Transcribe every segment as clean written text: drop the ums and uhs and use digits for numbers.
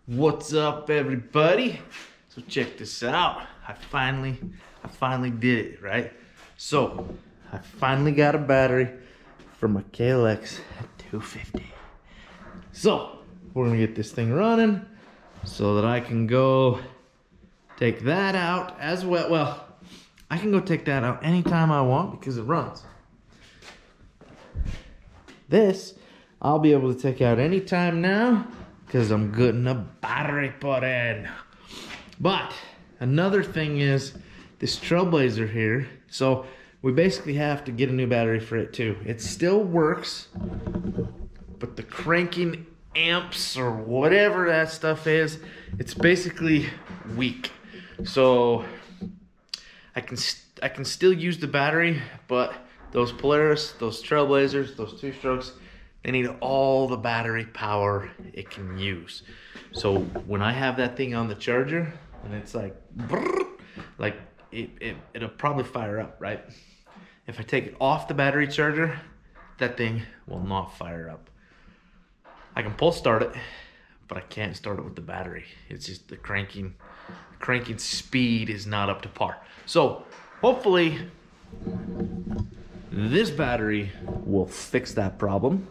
What's up, everybody? So check this out. I finally did it, right? So I finally got a battery for my KLX 250. So we're gonna get this thing running so that I can go take that out as well. Well, I can go take that out anytime I want because it runs. This I'll be able to take out anytime now because I'm getting a battery put in. But another thing is this Trailblazer here. So we basically have to get a new battery for it too. It still works, but the cranking amps or whatever that stuff is, it's basically weak. So I can still use the battery, but those Polaris, those Trailblazers, those 2-strokes, they need all the battery power it can use. So when I have that thing on the charger and it's like, it'll probably fire up, right? If I take it off the battery charger, that thing will not fire up. I can pull start it, but I can't start it with the battery. It's just the cranking speed is not up to par. So hopefully this battery will fix that problem.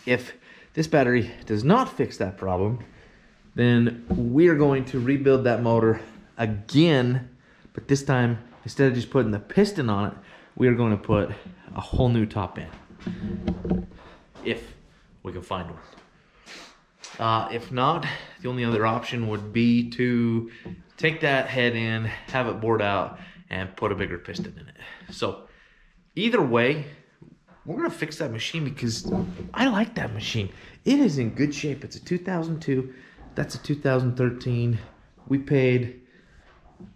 If this battery does not fix that problem, then we are going to rebuild that motor again, but this time, instead of just putting the piston on it, we are going to put a whole new top end, if we can find one. If not, the only other option would be to take that head in, have it bored out, and put a bigger piston in it. So either way, we're gonna fix that machine because I like that machine. It is in good shape. It's a 2002, that's a 2013. We paid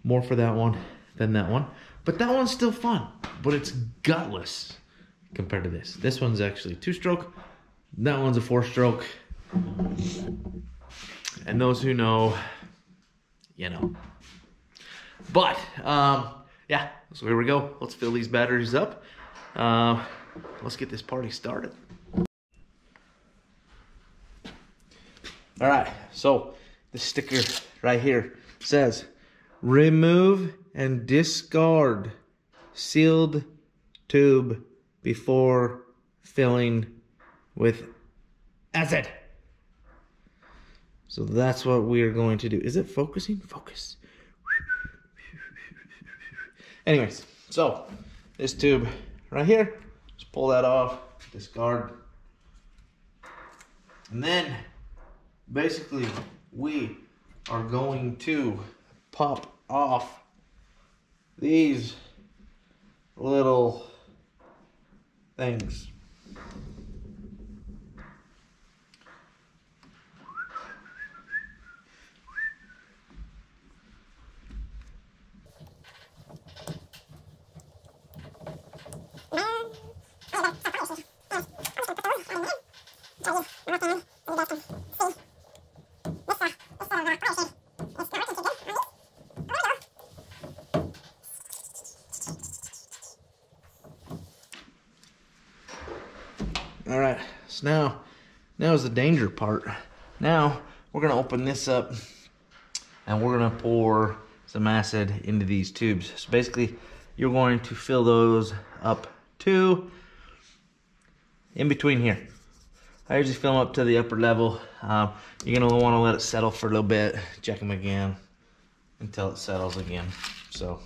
more for that one than that one, but that one's still fun, but it's gutless compared to this. This one's actually 2-stroke, that one's a 4-stroke. And those who know, you know. But, yeah, so here we go. Let's fill these batteries up. Let's get this party started. All right, so the sticker right here says, remove and discard sealed tube before filling with acid. So that's what we are going to do. Is it focusing? Focus. Anyways, so this tube right here, just pull that off, discard. And then basically we are going to pop off these little things. All right, so now is the danger part. Now we're gonna open this up and we're gonna pour some acid into these tubes. So basically you're going to fill those up to in between here. I usually fill them up to the upper level. You're gonna wanna let it settle for a little bit, check them again until it settles again. So